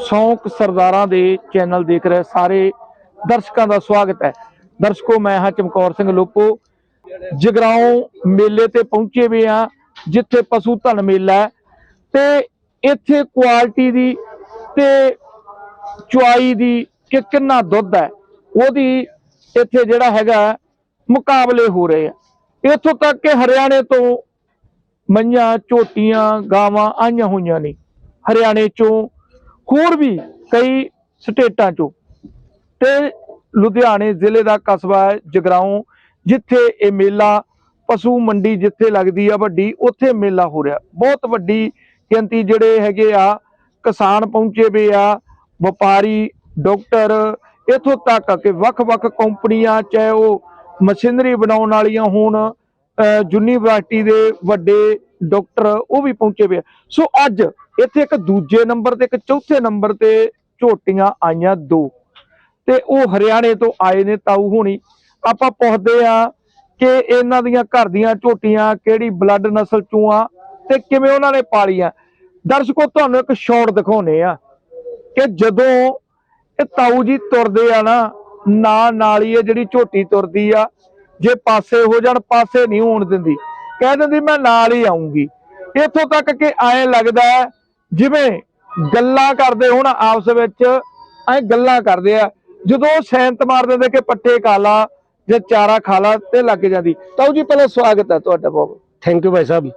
शौक सरदारां दे चैनल देख रहे सारे दर्शकों का स्वागत है। दर्शकों, मैं हाँ चमकौर सिंह लोपो। जगराओं मेले ते पहुंचे भी हाँ, जिथे पशु धन मेला है ते इत्थे क्वालिटी दी ते चुआई दी कि किन्ना दुध है ओदी इत्थे जिहड़ा हैगा मुकाबले हो रहे हैं। इत्थों तक कि हरियाणे तो मईयां झोटियां गावां आईयां होईयां ने, हरियाणे चों होर भी कई स्टेटां चों, ते लुधियाने जिले का कस्बा है जगराओं, जिथे ये मेला पशु मंडी जिथे लगती है वड्डी, उत्थे मेला हो रहा। बहुत वड्डी गिनती जिहड़े हैगे आ किसान पहुंचे वे आ, व्यापारी, डॉक्टर, इत्थों तक कि वख-वख कंपनियां, चाहे वो मशीनरी बनाउण वालियां होण, यूनीवर्सिटी के वड्डे डॉक्टर वो भी पहुंचे वे। सो अज इत्थे एक दूजे नंबर ते एक चौथे नंबर ते झोटियां आईयां दो, ते वो हरियाणे तो आए ने ताऊ होनी। आपां पुछदे आ कि इन्हां दियां घर दियां झोटियां किहड़ी ब्लड नस्ल चों आ ते किवें उन्हां ने पालियां। दर्शकों, तुहानूं एक शॉट दिखाउने आ कि जदों ये ताऊ जी तुरदे आ ना, नाल ही जिहड़ी झोटी तुरदी आ, जे पासे हो जाण पासे नहीं होण दिंदी, कह दिंदी मैं नाल ही आऊंगी। इत्थों तक कि ऐ लगदा है जिवें गल्लां करदे होण आपस विच, ऐ गल्लां करदे आ। जदों सैंत मार दिंदे कि पट्ठे खा ला जां चारा खा ला ते लग जांदी। ताऊ जी पहले स्वागत है तुहाडा बहुत। थैंक यू भाई साहब।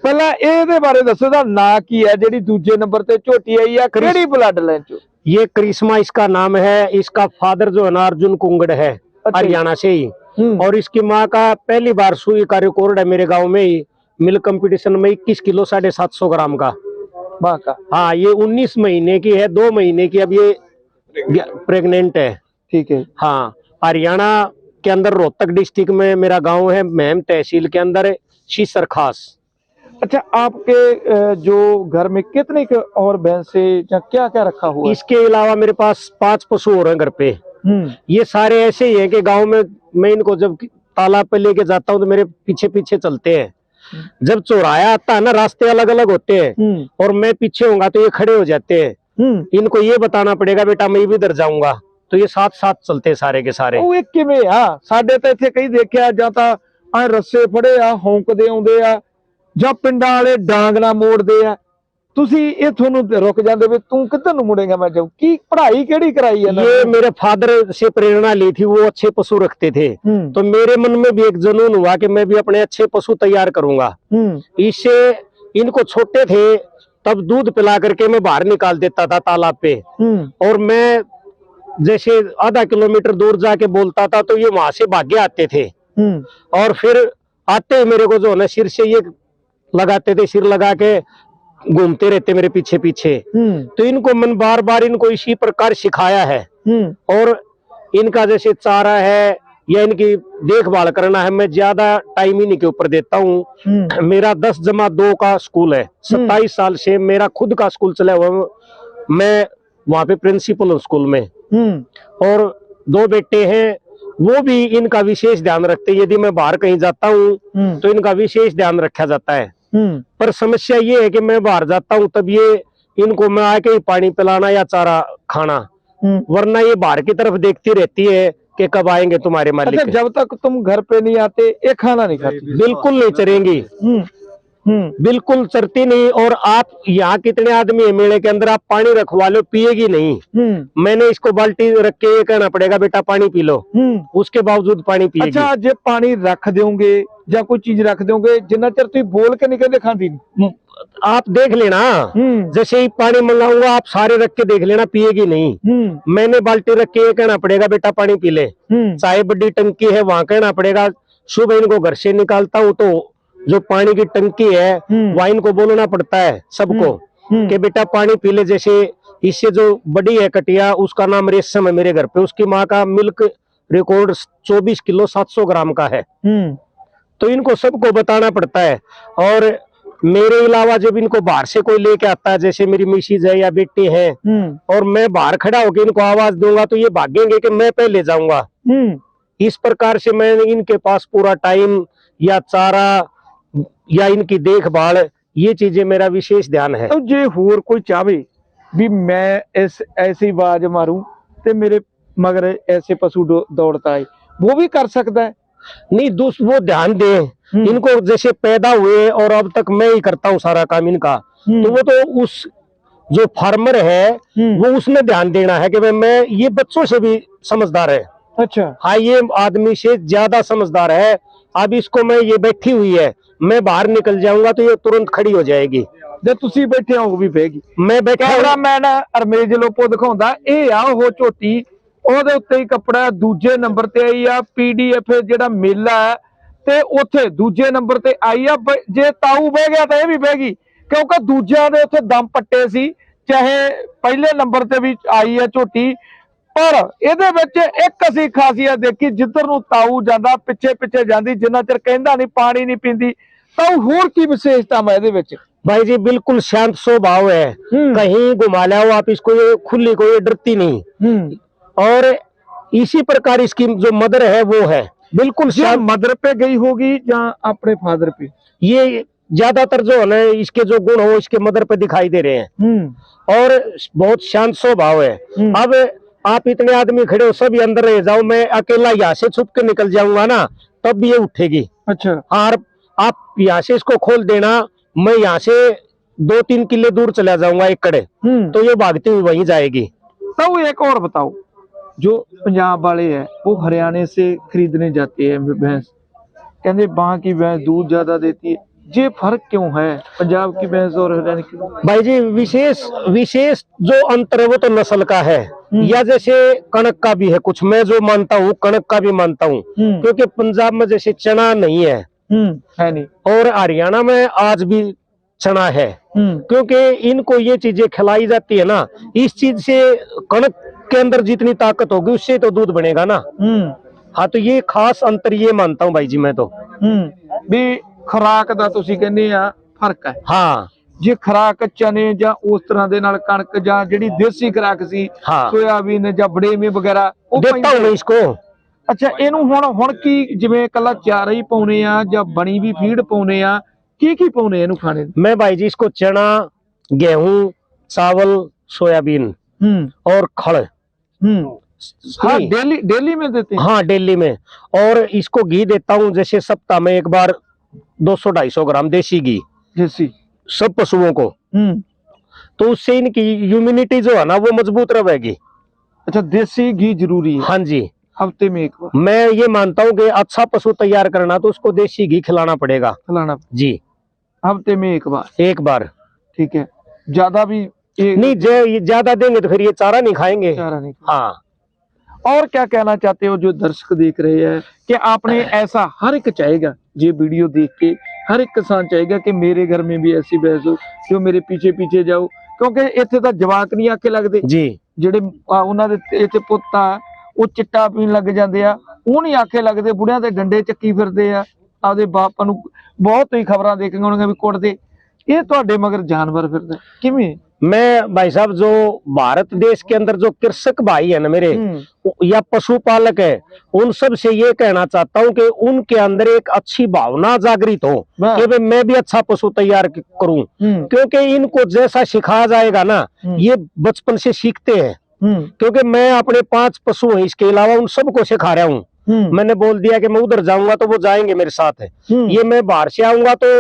पहला इहदे बारे दसो, इहदा नाम की है जिहड़ी दूजे नंबर ते झोटी आई है, किहड़ी ब्लड लाइन चों? ये करिश्मा इसका नाम है। इसका फादर जो है ना अर्जुन कुंगड़ है, हरियाणा से ही। और इसकी माँ का पहली बार सुई का रिकॉर्ड है मेरे गांव में ही, मिल्क कंपटीशन में 21 किलो 750 ग्राम का माँ का। हाँ, ये 19 महीने की है, 2 महीने की अब ये प्रेग्नेंट है। ठीक है। हाँ, हरियाणा के अंदर रोहतक डिस्ट्रिक्ट में मेरा गांव है, महम तहसील के अंदर शीसर खास। अच्छा, आपके जो घर में कितने और भैंसे या क्या क्या रखा हुआ है? इसके अलावा मेरे पास 5 पशु और हैं घर पे। ये सारे ऐसे ही हैं कि गांव में मैं इनको जब तालाब पे लेके जाता हूँ तो मेरे पीछे पीछे चलते हैं। जब चौराया आता है ना, रास्ते अलग अलग होते हैं और मैं पीछे होऊंगा तो ये खड़े हो जाते हैं। इनको ये बताना पड़ेगा बेटा मैं भी इधर जाऊंगा, तो ये साथ साथ चलते सारे के सारे। ਉਹ ਕਿਵੇਂ ਆ? ਸਾਡੇ ਤਾਂ ਇੱਥੇ ਕਈ ਦੇਖਿਆ ਜਾਂ ਤਾਂ ਐ ਰੱਸੇ ਫੜੇ ਆ, ਹੌਂਕਦੇ ਆਉਂਦੇ ਆ, ਜਾਂ ਪਿੰਡਾਂ ਵਾਲੇ ਡਾਂਗ ਨਾਲ ਮੋੜਦੇ ਆ। ਤੁਸੀਂ ਇਹ ਤੁਹਾਨੂੰ ਰੁਕ ਜਾਂਦੇ ਵੀ ਤੂੰ ਕਿੱਧਰ ਨੂੰ ਮੁੜੇਗਾ, ਮੈਂ ਜਾਊ। ਕੀ ਪੜ੍ਹਾਈ ਕਿਹੜੀ कराई है? ये मेरे फादर से प्रेरणा ली थी, वो अच्छे पशु रखते थे, तो मेरे मन में भी एक जुनून हुआ कि मैं भी अपने अच्छे पशु तैयार करूंगा। इससे इनको छोटे थे तब दूध पिला करके मैं बाहर निकाल देता था तालाब पे, और मैं जैसे आधा किलोमीटर दूर जाके बोलता था तो ये वहां से भागे आते थे, और फिर आते मेरे को जो है ना सिर से ये लगाते थे, सिर लगा के घूमते रहते मेरे पीछे पीछे। तो इनको मन बार बार इनको इसी प्रकार सिखाया है, और इनका जैसे चारा है या इनकी देखभाल करना है, मैं ज्यादा टाइम इन्हीं के ऊपर देता हूँ। मेरा 10-2 का स्कूल है, 27 साल से मेरा खुद का स्कूल चला हुआ, मैं वहां पे प्रिंसिपल हूँ स्कूल में। और 2 बेटे हैं, वो भी इनका विशेष ध्यान रखते हैं। यदि मैं बाहर कहीं जाता हूँ तो इनका विशेष ध्यान रखा जाता है। पर समस्या ये है कि मैं बाहर जाता हूँ तब ये इनको मैं आके ही पानी पिलाना या चारा खाना, वरना ये बाहर की तरफ देखती रहती है कि कब आएंगे तुम्हारे मालिक। अच्छा, जब तक तुम घर पे नहीं आते ये खाना नहीं खाती? बिल्कुल नहीं चरेंगी, बिल्कुल चरती नहीं। और आप यहाँ कितने आदमी है मेले के अंदर, आप पानी रखवा लो पिएगी नहीं। मैंने इसको बाल्टी रख के ये कहना पड़ेगा बेटा पानी पी लो, उसके बावजूद पानी पिएगी। अच्छा, जे पानी रख दोगे या कोई चीज रख दोगे, जिन्ना चर तुम बोल के नहीं कहते खाती नहीं। आप देख लेना, जैसे ही पानी मंगाऊंगा आप सारे रख के देख लेना, पिएगी नहीं। मैंने बाल्टी रख के ये कहना पड़ेगा बेटा पानी पी ले। चाहे बड़ी टंकी है वहां कहना पड़ेगा। सुबह इनको घर से निकालता हूँ तो जो पानी की टंकी है वहां इनको बोलना पड़ता है सबको कि बेटा पानी पी ले। जैसे इससे जो बड़ी है कटिया, उसका नाम रेशम है मेरे घर पे, उसकी माँ का मिल्क रिकॉर्ड 24 किलो 700 ग्राम का है। तो इनको सबको बताना पड़ता है। और मेरे अलावा जब इनको बाहर से कोई लेके आता है, जैसे मेरी मिसेज है या बेटी है, और मैं बाहर खड़ा होकर इनको आवाज दूंगा तो ये भागेंगे कि मैं पहले जाऊंगा। इस प्रकार से मैं इनके पास पूरा टाइम या चारा या इनकी देखभाल, ये चीजें मेरा विशेष ध्यान है। तो जे होर कोई चाहे भी मैं इस ऐसी आवाज मारूं ते मेरे मगर ऐसे पशु दौड़ता है, वो भी कर सकता है? नहीं वो ध्यान दे, इनको जैसे पैदा हुए और अब तक मैं ही करता हूँ सारा काम इनका, तो वो तो उस जो फार्मर है वो उसमें ध्यान देना है कि भाई मैं, ये बच्चों से भी समझदार है। अच्छा। हाँ, ये आदमी से ज्यादा समझदार है। अब इसको मैं, ये बैठी हुई है, मैं बाहर निकल जाऊंगा तो ये तुरंत खड़ी हो जाएगी। जे तुसी बैठे हो भी पेगी। मैं बैठा, कैमरामैन अरमेज लोपो दिखाउंदा ਇਹ ਆ ਉਹ ਝੋਟੀ, ਉਹਦੇ ਉੱਤੇ ਹੀ ਕੱਪੜਾ ਦੂਜੇ ਨੰਬਰ ਤੇ ਆਈ ਆ। ਪੀਡੀਐਫ ਜਿਹੜਾ ਮੇਲਾ ਹੈ ਤੇ ਉੱਥੇ ਦੂਜੇ ਨੰਬਰ ਤੇ ਆਈ ਆ। ਜੇ ਤਾਊ ਬਹਿ ਗਿਆ ਤਾਂ ਇਹ ਵੀ ਬਹਿ ਗਈ, ਕਿਉਂਕਿ ਦੂਜਿਆਂ ਦੇ ਉੱਥੇ ਦਮ ਪੱਟੇ ਸੀ। ਚਾਹੇ ਪਹਿਲੇ ਨੰਬਰ ਤੇ ਵੀ ਆਈ ਆ ਝੋਟੀ, ਪਰ ਇਹਦੇ ਵਿੱਚ ਇੱਕ ਅਸੀਂ ਖਾਸੀਅਤ ਦੇਖੀ, ਜਿੱਧਰ ਨੂੰ ਤਾਊ ਜਾਂਦਾ ਪਿੱਛੇ ਪਿੱਛੇ ਜਾਂਦੀ, ਜਿੰਨਾ ਚਿਰ ਕਹਿੰਦਾ ਨਹੀਂ ਪਾਣੀ ਨਹੀਂ ਪੀਂਦੀ। ਤਾਊ ਹੋਰ ਕੀ ਵਿਸ਼ੇਸ਼ਤਾ ਹੈ ਇਹਦੇ ਵਿੱਚ? भाई जी बिल्कुल शांत स्वभाव है, कहीं घुमा लाओ आप इसको, ये खुली को, ये डरती नहीं। और इसी प्रकार इसकी जो मदर है वो है बिल्कुल शांत। मदर पे गई होगी या अपने फादर पे? ये ज्यादातर जो है ना, इसके जो गुण हो इसके मदर पे दिखाई दे रहे हैं। और बहुत शांत स्वभाव है। अब आप इतने आदमी खड़े हो, सभी अंदर रह जाओ, मैं अकेला यहाँ से छुप के निकल जाऊंगा ना, तब भी ये उठेगी। अच्छा। और आप यहाँ से इसको खोल देना, मैं यहाँ से 2-3 किले दूर चला जाऊंगा एक कड़े, तो ये भागती हुई वहीं जाएगी। तो एक और बताओ, जो पंजाब वाले हैं वो हरियाणा से खरीदने जाते हैं भैंस, कहते वहां की भैंस दूध ज्यादा देती है, ये फर्क क्यों है पंजाब की भैंस और हरियाणा की? भाई जी विशेष जो अंतर है वो तो नस्ल का है, या जैसे कणक का भी है कुछ, मैं जो मानता हूँ कणक का भी मानता हूँ, क्योंकि पंजाब में जैसे चना नहीं है नहीं, और हरियाणा में आज भी चना है, क्योंकि इनको ये चीजें खिलाई जाती है ना, इस चीज से कणक के अंदर जितनी ताकत होगी उससे तो दूध बनेगा ना। हाँ, तो ये खास अंतर ये मानता हूँ भाई जी मैं तो। भी खुराक दा तुसी कहने आ फर्क है। हाँ, जे खुराक चने ਜਾਂ ਉਸ ਤਰ੍ਹਾਂ ਦੇ ਨਾਲ ਕਣਕ ਜਾਂ ਜਿਹੜੀ ਦੇਸੀ ਖੁਰਾਕ ਸੀ, ਸੋਇਆਬੀਨ ਜਾਂ ਬੜੇਵੇਂ ਵਗੈਰਾ, ਉਹ देता हूँ मैं इसको। ਅੱਛਾ, ਇਹਨੂੰ ਹੁਣ ਕੀ ਜਿਵੇਂ ਕੱਲਾ ਚਾਰਾ ਹੀ ਪਾਉਨੇ ਆ ਜਾਂ ਬਣੀ ਵੀ ਫੀਡ ਪਾਉਨੇ ਆ, ਕੀ ਪਾਉਨੇ ਇਹਨੂੰ ਖਾਣੇ? मैं भाई जी इसको चना, गेहूं, चावल, सोयाबीन और खड़। हाँ, डेली में देते हैं? हाँ, डेली में। और इसको घी देता हूँ, जैसे सप्ताह में एक बार 200-250 ग्राम देसी घी, देसी, सब पशुओं को। तो उससे इनकी इम्यूनिटी जो है ना वो मजबूत रहेगी। अच्छा, देसी घी जरूरी है? हाँ जी, हफ्ते में एक बार। मैं ये मानता हूँ कि अच्छा पशु तैयार करना तो उसको देसी घी खिलाना पड़ेगा। खिलाना जी, हफ्ते में एक बार। ठीक है, ज्यादा भी नहीं, ज्यादा देंगे तो फिर ये चारा नहीं खाएंगे। चारा नहीं। हाँ। और क्या कहना चाहते हो जो दर्शक देख रहे हैं, कि आपने ऐसा हर एक चाहेगा, ये वीडियो देख के हर एक किसान चाहेगा कि मेरे घर में भी ऐसी भैंस हो जो मेरे पीछे पीछे जाओ, क्योंकि इत्थे तां जवाक नहीं आखे लगदे जी, ਜਿਹੜੇ ਉਹਨਾਂ ਦੇ ਇੱਥੇ ਪੁੱਤ ਆ ਉਹ ਚਿੱਟਾ ਪੀਣ ਲੱਗ ਜਾਂਦੇ ਆ, ਉਹ ਨਹੀਂ ਆਖੇ ਲੱਗਦੇ, ਬੁੜਿਆਂ ਦੇ ਡੰਡੇ ਚੱਕੀ ਫਿਰਦੇ ਆ, ਆਪਦੇ ਬਾਪਾਂ ਨੂੰ ਬਹੁਤ ਹੀ ਖਬਰਾਂ ਦੇਖੀਆਂ ਹੋਣਗੀਆਂ ਵੀ ਕੁੱਟਦੇ। ਇਹ ਤੁਹਾਡੇ ਮਗਰ ਜਾਨਵਰ ਫਿਰਦਾ ਕਿਵੇਂ? मैं भाई साहब, जो भारत देश के अंदर जो कृषक भाई है ना मेरे, या पशुपालक है, उन सब से ये कहना चाहता हूँ कि उनके अंदर एक अच्छी भावना जागृत हो कि भाई मैं भी अच्छा पशु तैयार करूं, क्योंकि इनको जैसा सिखाया जाएगा ना, ये बचपन से सीखते हैं। क्योंकि मैं अपने 5 पशु हैं, इसके अलावा उन सबको सिखा रहा हूँ। मैंने बोल दिया कि मैं उधर जाऊंगा तो वो जाएंगे मेरे साथ है, ये मैं बाहर से आऊंगा तो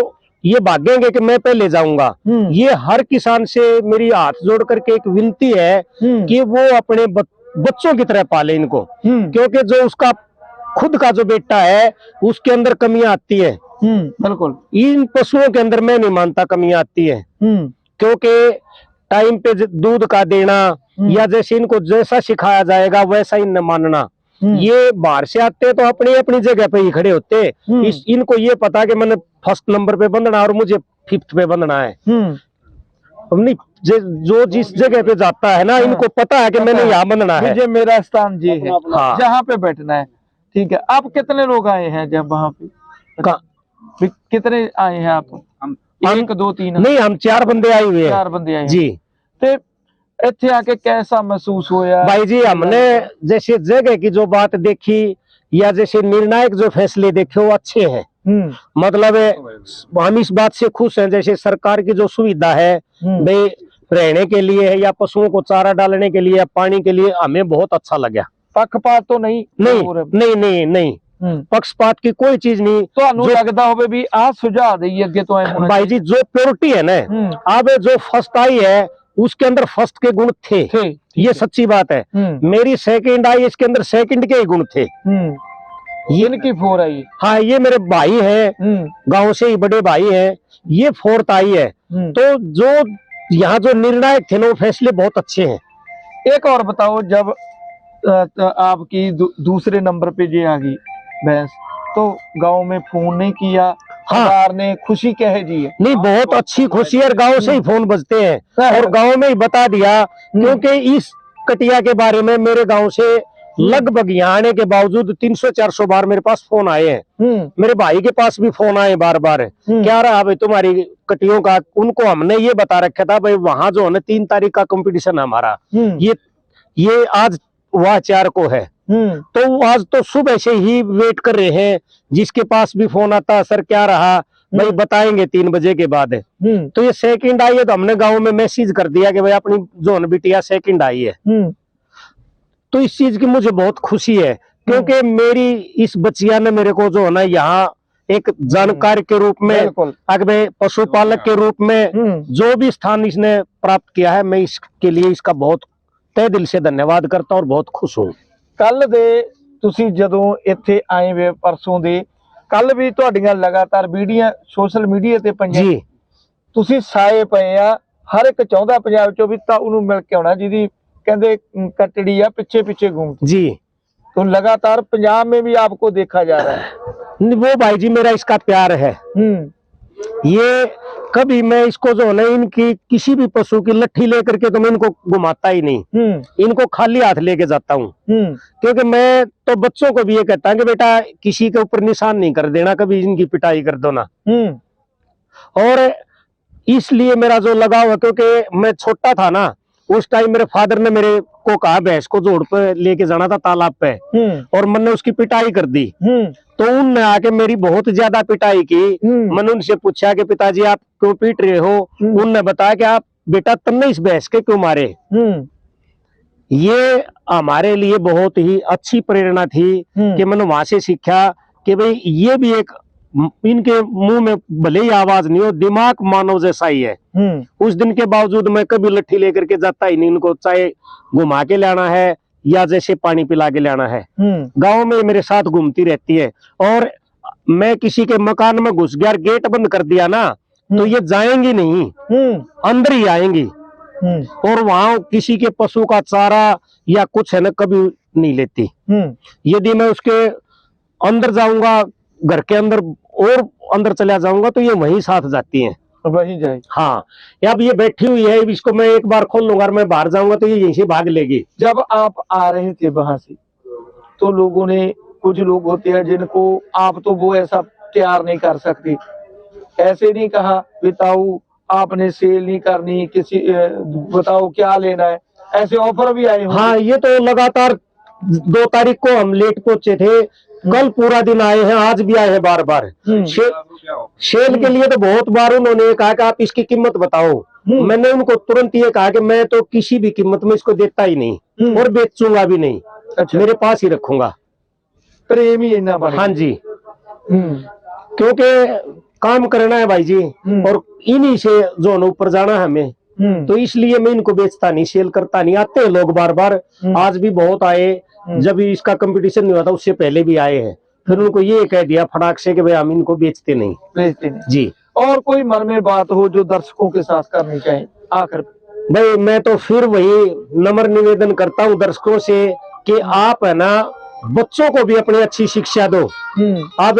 ये भागेंगे कि मैं पहले जाऊंगा। ये हर किसान से मेरी हाथ जोड़ करके एक विनती है कि वो अपने बच्चों की तरह पाले इनको, क्योंकि जो उसका खुद का जो बेटा है उसके अंदर कमियां आती है। बिल्कुल, इन पशुओं के अंदर मैं नहीं मानता कमियां आती है, क्योंकि टाइम पे दूध का देना, या जैसे इनको जैसा सिखाया जाएगा वैसा ही न मानना। ये बाहर से आते तो अपनी जगह पे ही खड़े होते, इनको ये पता कि मैंने फर्स्ट नंबर पे बंधना और मुझे 5th पे बंधना है। नहीं, जो जिस जगह पे जाता है ना, इनको पता है कि मैंने यहाँ बंधना है, मुझे मेरा स्थान ये है, जहाँ पे बैठना है। ठीक है, आप कितने लोग आए हैं जब वहाँ पे? कितने आए हैं आप? 1 2 3 नहीं, हम 4 बंदे आए हुए हैं। 4 बंदे आए जी। तो इत्थे आके कैसा महसूस होया? भाई जी, हमने जैसे जगह की जो बात देखी, या जैसे निर्णायक जो फैसले देखे वो अच्छे हैं। मतलब हम इस बात से खुश हैं, जैसे सरकार की जो सुविधा है, भाई रहने के लिए है या पशुओं को चारा डालने के लिए या पानी के लिए हमें बहुत अच्छा लगा। पक्षपात तो नहीं? नहीं पक्षपात की कोई चीज नहीं। ਤੁਹਾਨੂੰ लगता होवे भी आ सुझाव देइए अगे तो आए भाई जी जो प्योरिटी है ना, अब जो फर्स्ट आई है उसके अंदर फर्स्ट के गुण थे, ये सच्ची बात है। मेरी सेकंड आई, इसके अंदर सेकंड के ही गुण थे। इनकी फोर आई। हाँ, ये मेरे भाई हैं, गांव से ही बड़े भाई हैं, ये फोर्थ आई है। तो जो यहाँ जो निर्णायक थे ना, वो फैसले बहुत अच्छे हैं। एक और बताओ, जब आपकी दूसरे नंबर पे जे आ गई भैंस, तो गांव में फोन नहीं किया? हाँ, ने खुशी कह जी है? नहीं, बहुत अच्छी खुशी है। गांव से ही फोन बजते हैं और गांव में ही बता दिया, क्योंकि इस कटिया के बारे में मेरे गांव से लगभग यहाँ आने के बावजूद 300-400 बार मेरे पास फोन आए हैं। मेरे भाई के पास भी फोन आए बार बार, क्या रहा भाई तुम्हारी कटियों का? उनको हमने ये बता रखा था भाई वहां जो है ना 3 तारीख का कंपटीशन हमारा, ये आज वह 4 को है। तो आज तो सुबह से ही वेट कर रहे हैं, जिसके पास भी फोन आता सर क्या रहा, भाई बताएंगे 3 बजे के बाद। तो ये सेकंड आई है, तो हमने गांव में मैसेज कर दिया कि भाई अपनी जोन बिटिया सेकंड आई है। तो इस चीज की मुझे बहुत खुशी है, क्योंकि मेरी इस बच्चिया ने मेरे को जो है ना यहाँ एक जानकार के रूप में, अगर पशुपालक के रूप में जो भी स्थान इसने प्राप्त किया है, मैं इसके लिए इसका बहुत तहे दिल से धन्यवाद करता हूँ और बहुत खुश हूँ। कल दे तुसी जदों इत्थे आए वे परसों दे, कल भी तुहाडियां लगातार वीडियो सोशल मीडिया ते पईयां जी, तुसी साए पए आ, हर एक चाहुंदा पंजाब चों भी तां उहनूं मिल के आउणा जिहदी कहंदे कटड़ी आ पीछे पीछे घूमती जी। तो लगातार पंजाब में भी आपको देखा जा रहा है। वो भाई जी मेरा इसका प्यार है। ये कभी मैं इसको जो है ना, इनकी किसी भी पशु की लट्ठी लेकर के तो मैं इनको घुमाता ही नहीं, इनको खाली हाथ लेके जाता हूँ। क्योंकि मैं तो बच्चों को भी ये कहता हूँ कि बेटा किसी के ऊपर निशान नहीं कर देना, कभी इनकी पिटाई कर दो ना। और इसलिए मेरा जो लगाव है, क्योंकि मैं छोटा था ना, उस टाइम मेरे फादर ने मेरे को कहा भैंस को जोड़ पे लेके जाना था तालाब पे, और मैंने उसकी पिटाई कर दी। तो उनने आके मेरी बहुत ज्यादा पिटाई की। मैंने उनसे पूछा कि पिताजी आप क्यों पीट रहे हो? उनने बताया कि आप बेटा तुमने इस भैंस के क्यों मारे। ये हमारे लिए बहुत ही अच्छी प्रेरणा थी कि मैंने वहां से सीखा कि भाई ये भी एक, इनके मुंह में भले ही आवाज नहीं हो, दिमाग मानव जैसा ही है। उस दिन के बावजूद मैं कभी लट्ठी लेकर के जाता ही नहीं, इनको चाहे घुमा के लाना है या जैसे पानी पिला के लाना है। गांव में मेरे साथ घूमती रहती है, और मैं किसी के मकान में घुस गया, गेट बंद कर दिया ना, तो ये जाएंगी नहीं, अंदर ही आएंगी। और वहां किसी के पशु का चारा या कुछ है ना कभी नहीं लेती। यदि मैं उसके अंदर जाऊंगा, घर के अंदर और अंदर चला जाऊंगा, तो ये वहीं साथ जाती हैं, वहीं जाए। हाँ, अब ये बैठी हुई है, इसको मैं एक बार खोल लूंगा और मैं बाहर जाऊंगा तो ये यहीं से भाग लेगी। जब आप आ रहे थे वहां से, तो लोगों ने, कुछ लोग होते हैं जिनको आप तो वो ऐसा प्यार नहीं कर सकते, ऐसे नहीं कहा बताओ आपने सेल नहीं करनी, किसी बताओ क्या लेना है, ऐसे ऑफर भी आए? हाँ, ये तो लगातार 2 तारीख को हम लेट पहुंचे थे, कल पूरा दिन आए हैं, आज भी आए हैं बार बार। सेल के लिए तो बहुत बार उन्होंने कहा कि आप इसकी कीमत बताओ। मैंने उनको तुरंत ये कहा कि मैं तो किसी भी कीमत में इसको देता ही नहीं और बेचूंगा भी नहीं। अच्छा। मेरे पास ही रखूंगा। प्रेम ही इतना बड़ा। हाँ जी, क्योंकि काम करना है भाई जी, और इन्हीं से जो है ऊपर जाना है हमें, तो इसलिए मैं इनको बेचता नहीं, सेल करता नहीं। आते हैं लोग बार बार, आज भी बहुत आए, जब इसका कंपटीशन नहीं हुआ था उससे पहले भी आए हैं। फिर उनको ये कह दिया फटाक से कि भाई हम इनको बेचते नहीं जी। और कोई मन में बात हो जो दर्शकों के साथ करनी चाहिए आखिर? भाई मैं तो फिर वही नम्र निवेदन करता हूँ दर्शकों से कि आप है ना बच्चों को भी अपनी अच्छी शिक्षा दो। अब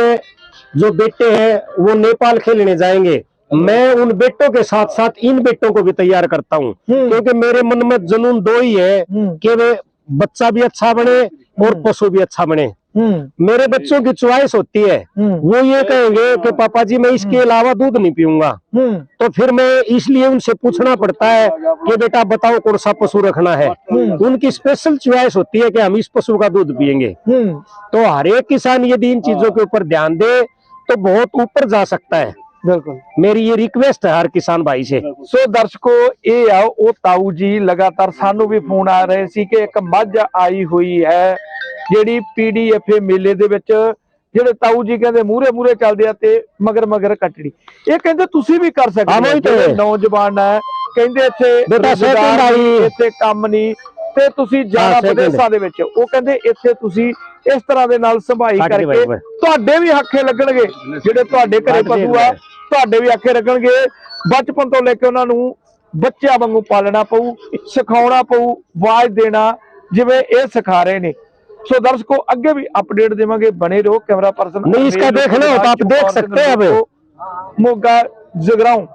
जो बेटे हैं वो नेपाल खेलने जाएंगे, मैं उन बेटों के साथ साथ इन बेटों को भी तैयार करता हूँ, क्योंकि मेरे मन में जुनून 2 ही है कि वे बच्चा भी अच्छा बने और पशु भी अच्छा बने। मेरे बच्चों की चॉइस होती है, वो ये कहेंगे कि पापा जी मैं इसके अलावा दूध नहीं पीऊंगा, तो फिर मैं इसलिए उनसे पूछना पड़ता है कि बेटा बताओ कौन सा पशु रखना है। उनकी स्पेशल चॉइस होती है कि हम इस पशु का दूध पियेंगे। तो हर एक किसान यदि इन चीजों के ऊपर ध्यान दे तो बहुत ऊपर जा सकता है। ਬਿਲਕੁਲ। मेरी ये रिक्वेस्ट है हर किसान भाई से। ਸੋ ਦਰਸ਼ਕੋ, ਇਹ ਆ ਉਹ ਤਾਊ ਜੀ, ਲਗਾਤਾਰ ਸਾਨੂੰ ਵੀ ਫੋਨ ਆ ਰਹੇ ਸੀ ਕਿ ਇੱਕ ਮੱਝ ਆਈ ਹੋਈ ਹੈ ਜਿਹੜੀ PDFA ਮੇਲੇ ਦੇ ਵਿੱਚ, ਜਿਹੜੇ ਤਾਊ ਜੀ ਕਹਿੰਦੇ ਮੂਹਰੇ ਚੱਲਦੇ ਆ ਤੇ ਮਗਰ ਕੱਟੜੀ। ਇਹ ਕਹਿੰਦੇ ਤੁਸੀਂ ਵੀ ਕਰ ਸਕਦੇ ਹੋ, ਜਿਹੜੇ ਨੌਜਵਾਨ ਹੈ ਕਹਿੰਦੇ ਇੱਥੇ ਰੁਜ਼ਗਾਰ ਨਹੀਂ, ਇੱਥੇ ਕੰਮ ਨਹੀਂ ਤੇ ਤੁਸੀਂ ਜਾਣਾ ਵਿਦੇਸ਼ਾਂ ਦੇ ਵਿੱਚ। ਉਹ ਕਹਿੰਦੇ ਇੱਥੇ ਤੁਸੀਂ ਇਸ ਤਰ੍ਹਾਂ ਦੇ ਨਾਲ ਸੰਭਾਈ ਕਰਕੇ ਤੁਹਾਡੇ ਵੀ ਆਖੇ ਲੱਗਣਗੇ, ਜਿਹੜੇ ਤੁਹਾਡੇ ਘਰੇ ਪਸ਼ੂ ਆ ਤੁਹਾਡੇ ਵੀ ਆਖੇ ਲੱਗਣਗੇ। ਬਚਪਨ ਤੋਂ ਲੈ ਕੇ ਉਹਨਾਂ ਨੂੰ ਬੱਚਿਆਂ ਵਾਂਗੂ ਪਾਲਣਾ ਪਊ, ਸਿਖਾਉਣਾ ਪਊ, ਆਵਾਜ਼ ਦੇਣਾ ਜਿਵੇਂ ਇਹ ਸਿਖਾ ਰਹੇ ਨੇ। ਸੋ ਦਰਸ਼ਕੋ, ਅੱਗੇ ਵੀ ਅਪਡੇਟ ਦੇਵਾਂਗੇ, ਬਣੇ ਰਹੋ। ਕੈਮਰਾ ਪਰਸਨ नहीं इसका देख लो तो आप देख सकते हैं अब। ਮੋਗਾ ਜਗਰਾਉਂ।